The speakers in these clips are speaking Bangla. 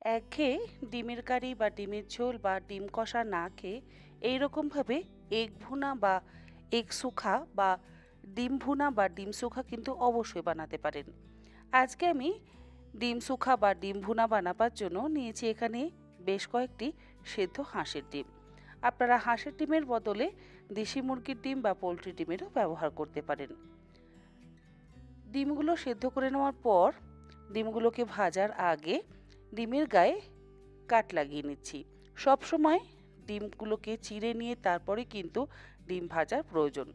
একঘেয়ে ডিমের কারি বা ডিমের ঝোল বা ডিম কষা না খেয়ে এইরকমভাবে এগ ভুনা বা এগ সুখা বা ডিম ভুনা বা ডিম সুখা কিন্তু অবশ্যই বানাতে পারেন। আজকে আমি ডিম সুখা বা ডিম ভুনা বানাবার জন্য নিয়েছি এখানে বেশ কয়েকটি সেদ্ধ হাঁসের ডিম। আপনারা হাঁসের ডিমের বদলে দেশি মুরগির ডিম বা পোলট্রি ডিমেরও ব্যবহার করতে পারেন। ডিমগুলো সেদ্ধ করে নেওয়ার পর ডিমগুলোকে ভাজার আগে ডিমের গায়ে কাট লাগিয়ে নিচ্ছি। সব সময় ডিমগুলোকে চিড়ে নিয়ে তারপরে কিন্তু ডিম ভাজার প্রয়োজন।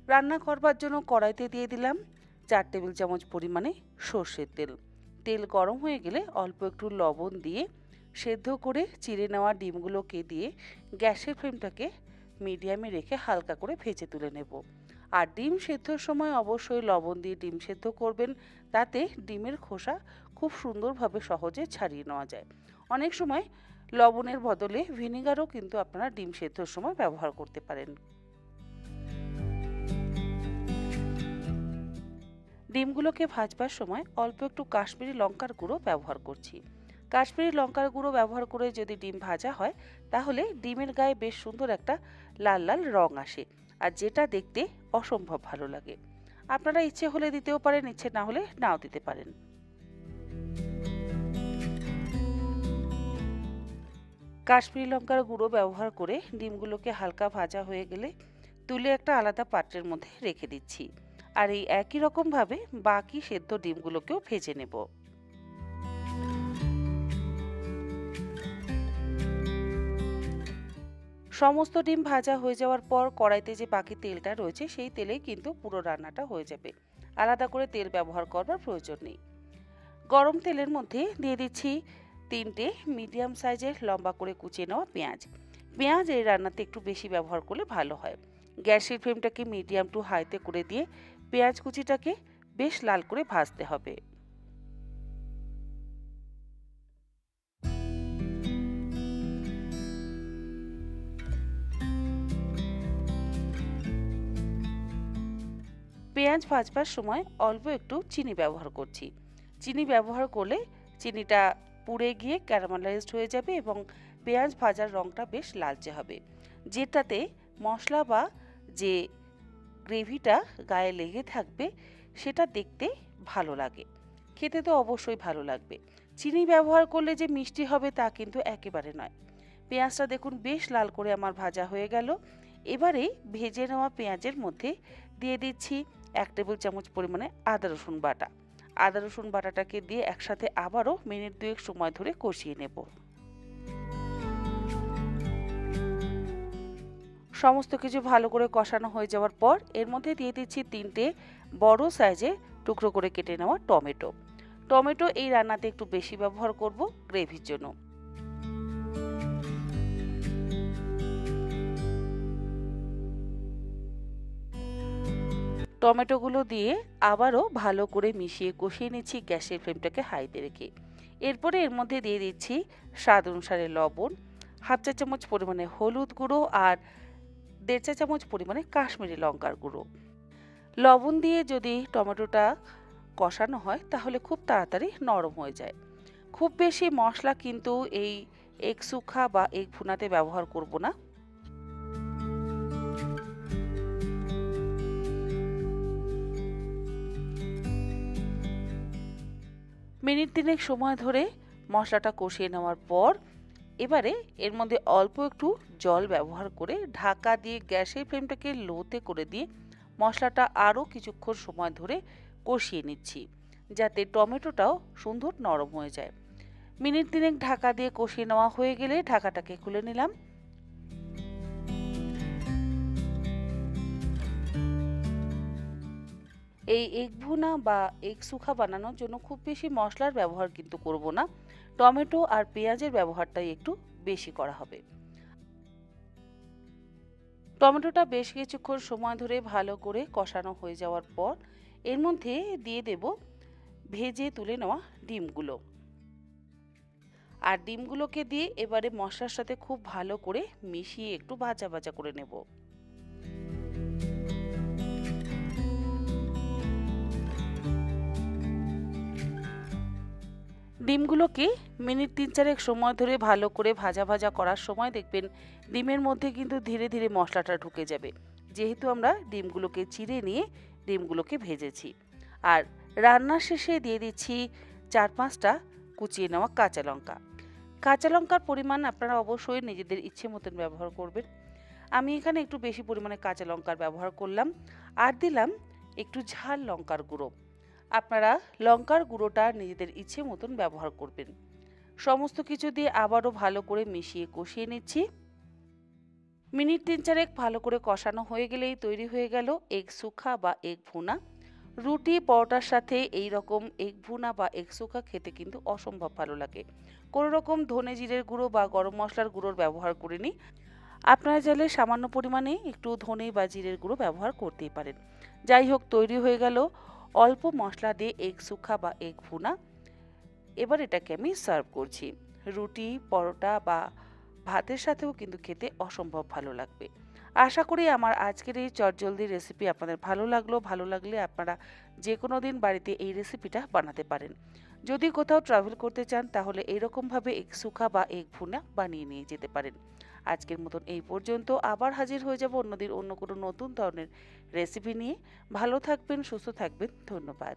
রান্না করবার জন্য কড়াইতে দিয়ে দিলাম 4 টেবিল চামচ পরিমাণে সর্ষের তেল। তেল গরম হয়ে গেলে অল্প একটু লবণ দিয়ে সেদ্ধ করে চিড়ে নেওয়া ডিমগুলোকে দিয়ে গ্যাসের ফ্লেমটাকে মিডিয়ামে রেখে হালকা করে ভেজে তুলে নেব। আর ডিম সেদ্ধর সময় অবশ্যই লবণ দিয়ে ডিম সেদ্ধ করবেন, তাতে ডিমের খোসা খুব সুন্দরভাবে সহজে ছাড়িয়ে নেওয়া যায়। অনেক সময় লবণের বদলে ভিনেগারও কিন্তু আপনারা ডিম সেদ্ধর সময় ব্যবহার করতে পারেন। ডিমগুলোকে ভাজবার সময় অল্প একটু কাশ্মীরি লঙ্কার গুঁড়ো ব্যবহার করছি। কাশ্মীরি লঙ্কার গুঁড়ো ব্যবহার করে যদি ডিম ভাজা হয় তাহলে ডিমের গায়ে বেশ সুন্দর একটা লাল লাল রং আসে, আর যেটা দেখতে অসম্ভব ভালো লাগে। আপনারা ইচ্ছে হলে দিতেও পারেন, ইচ্ছে না হলে নাও দিতে পারেন। কাশ্মীরি লঙ্কার গুঁড়ো ব্যবহার করে ডিমগুলোকে হালকা ভাজা হয়ে গেলে তুলে একটা আলাদা পাত্রের মধ্যে রেখে দিচ্ছি। আর এই একই রকমভাবে বাকি সেদ্ধ ডিমগুলোকেও ভেজে নেব। সমস্ত ডিম ভাজা হয়ে যাওয়ার পর কড়াইতে যে বাকি তেলটা রয়েছে সেই তেলে কিন্তু পুরো রান্নাটা হয়ে যাবে। আলাদা করে তেল ব্যবহার করবার প্রয়োজন নেই। গরম তেলের মধ্যে দিয়ে দিচ্ছি 3টে মিডিয়াম সাইজের লম্বা করে কুচিয়ে নেওয়া পেঁয়াজ। পেঁয়াজ এই রান্নাতে একটু বেশি ব্যবহার করলে ভালো হয়। গ্যাসের ফ্লেমটাকে মিডিয়াম টু হাইতে করে দিয়ে পেঁয়াজ কুচিটাকে বেশ লাল করে ভাজতে হবে। পেঁয়াজ ভাজবার সময় অল্প একটু চিনি ব্যবহার করছি। চিনি ব্যবহার করলে চিনিটা পুড়ে গিয়ে ক্যারামেলাইজড হয়ে যাবে এবং পেঁয়াজ ভাজার রঙটা বেশ লালচে হবে, যেটাতে মশলা বা যে গ্রেভিটা গায়ে লেগে থাকবে সেটা দেখতে ভালো লাগে, খেতে তো অবশ্যই ভালো লাগবে। চিনি ব্যবহার করলে যে মিষ্টি হবে তা কিন্তু একেবারে নয়। পেঁয়াজটা দেখুন বেশ লাল করে আমার ভাজা হয়ে গেল। এবারে ভেজে নেওয়া পেঁয়াজের মধ্যে দিয়ে দিচ্ছি 1 টেবিল চামচ পরিমাণে আদা রসুন বাটা। আদা রসুন বাটাটাকে দিয়ে একসাথে আবারও মিনিট 2 সময় ধরে কষিয়ে নেব। সমস্ত কিছু ভালো করে কষানো হয়ে যাওয়ার পর এর মধ্যে দিয়ে দিচ্ছি 3টে বড় সাইজে টুকরো করে কেটে নেওয়া টমেটো। টমেটো এই রান্নাতে একটু বেশি ব্যবহার করব গ্রেভির জন্য। টমেটোগুলো দিয়ে আবারও ভালো করে মিশিয়ে কষিয়ে নিচ্ছি গ্যাসের ফ্লেমটাকে হাইতে রেখে। এরপরে এর মধ্যে দিয়ে দিচ্ছি স্বাদ অনুসারে লবণ, হাফ চা চামচ পরিমাণে হলুদ গুঁড়ো আর 1.5 চা চামচ পরিমাণে কাশ্মীরি লঙ্কার গুঁড়ো। লবণ দিয়ে যদি টমেটোটা কষানো হয় তাহলে খুব তাড়াতাড়ি নরম হয়ে যায়। খুব বেশি মশলা কিন্তু এই এগ সুখা বা এগ ভুনাতে ব্যবহার করব না। মিনিট 3 সময় ধরে মশলাটা কষিয়ে নেওয়ার পর এবারে এর মধ্যে অল্প একটু জল ব্যবহার করে ঢাকা দিয়ে গ্যাসের ফ্লেমটাকে লোতে করে দিয়ে মশলাটা আরও কিছুক্ষণ সময় ধরে কষিয়ে নিচ্ছি, যাতে টমেটোটাও সুন্দর নরম হয়ে যায়। মিনিট 3 ঢাকা দিয়ে কষিয়ে নেওয়া হয়ে গেলে ঢাকাটাকে খুলে নিলাম। এই এগ ভুনা বা এগ সুখা বানানোর জন্য খুব বেশি মশলার ব্যবহার কিন্তু করব না। টমেটো আর পেঁয়াজের ব্যবহারটাই একটু বেশি করা হবে। টমেটোটা বেশ কিছুক্ষণ সময় ধরে ভালো করে কষানো হয়ে যাওয়ার পর এর মধ্যে দিয়ে দেব ভেজে তুলে নেওয়া ডিমগুলো। আর ডিমগুলোকে দিয়ে এবারে মশলার সাথে খুব ভালো করে মিশিয়ে একটু ভাজা ভাজা করে নেব। ডিমগুলোকে মিনিট ৩-৪ সময় ধরে ভালো করে ভাজা ভাজা করার সময় দেখবেন ডিমের মধ্যে কিন্তু ধীরে ধীরে মশলাটা ঢুকে যাবে, যেহেতু আমরা ডিমগুলোকে চিড়ে নিয়ে ডিমগুলোকে ভেজেছি। আর রান্নার শেষে দিয়ে দিচ্ছি ৪-৫টা কুচিয়ে নেওয়া কাঁচা লঙ্কা। কাঁচা লঙ্কার পরিমাণ আপনারা অবশ্যই নিজেদের ইচ্ছে মতন ব্যবহার করবেন। আমি এখানে একটু বেশি পরিমাণে কাঁচা লঙ্কার ব্যবহার করলাম। আর দিলাম একটু ঝাল লঙ্কার গুঁড়ো। আপনারা লঙ্কার গুঁড়োটা নিজেদের ইচ্ছে মতন ব্যবহার করবেন। সমস্ত কিছু দিয়ে আবারও ভালো করে মিশিয়ে কষিয়ে নিচ্ছি। মিনিট ৩-৪ ভালো করে কষানো হয়ে গেলেই তৈরি হয়ে গেল এগ সুখা বা এগ ভুনা। রুটি পরোটার সাথে এই রকম এগ ভুনা বা এগ সুখা খেতে কিন্তু অসম্ভব ভালো লাগে। কোনো রকম ধনে জিরের গুঁড়ো বা গরম মশলার গুঁড়োর ব্যবহার করিনি। আপনারা চাইলে সামান্য পরিমাণে একটু ধনে বা জিরের গুঁড়ো ব্যবহার করতেই পারেন। যাই হোক, তৈরি হয়ে গেল অল্প মশলা দিয়ে এগ সুখা বা এগ ভুনা। এবার এটাকে আমি সার্ভ করছি। রুটি পরোটা বা ভাতের সাথেও কিন্তু খেতে অসম্ভব ভালো লাগবে। আশা করি আমার আজকের এই চটজলদি রেসিপি আপনাদের ভালো লাগলো। ভালো লাগলে আপনারা যে কোনো দিন বাড়িতে এই রেসিপিটা বানাতে পারেন। যদি কোথাও ট্রাভেল করতে চান তাহলে এইরকমভাবে এগ সুখা বা এগ ভুনা বানিয়ে নিয়ে যেতে পারেন। আজকের মতন এই পর্যন্ত। আবার হাজির হয়ে যাব অন্যদিন অন্য কোনো নতুন ধরনের রেসিপি নিয়ে। ভালো থাকবেন, সুস্থ থাকবেন। ধন্যবাদ।